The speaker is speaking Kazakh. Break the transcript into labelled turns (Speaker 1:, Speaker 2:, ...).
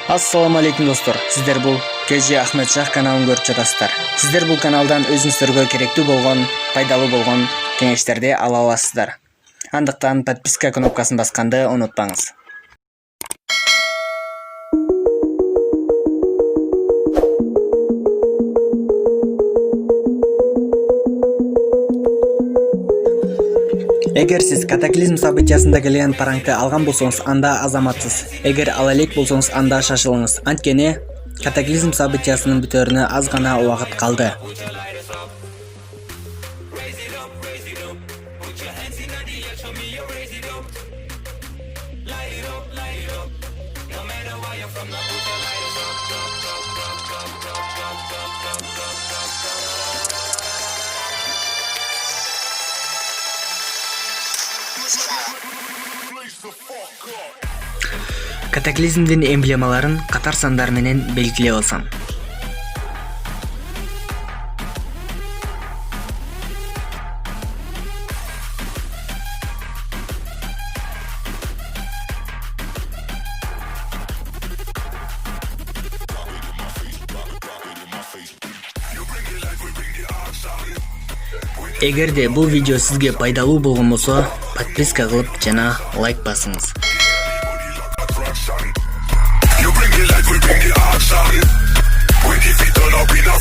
Speaker 1: Ассаламу алейкум достор. Сіздер бұл KG Ахмет Шах каналын көріп жатасыздар. Сіздер бұл каналдан өзіңіздерге керекті болған, пайдалы болған кеңештерді ала аласыздар. Андықтан подписка кнопкасын басқанды ұмытпаңыз. Егер сіз катаклизм событиясында келген параңды алған болсаңыз, анда азаматсыз. Егер ала элек болсаңыз, анда шашылыңыз. Анткени катаклизм событиясының бүтөрүнө аз гана убакыт калды. Катаклизмдин эмблемаларын катар сандар менен белгилеп алсам. Эгерде бул видео сизге пайдалуу болгон болсо, подписка кылып жана лайк басыңыз.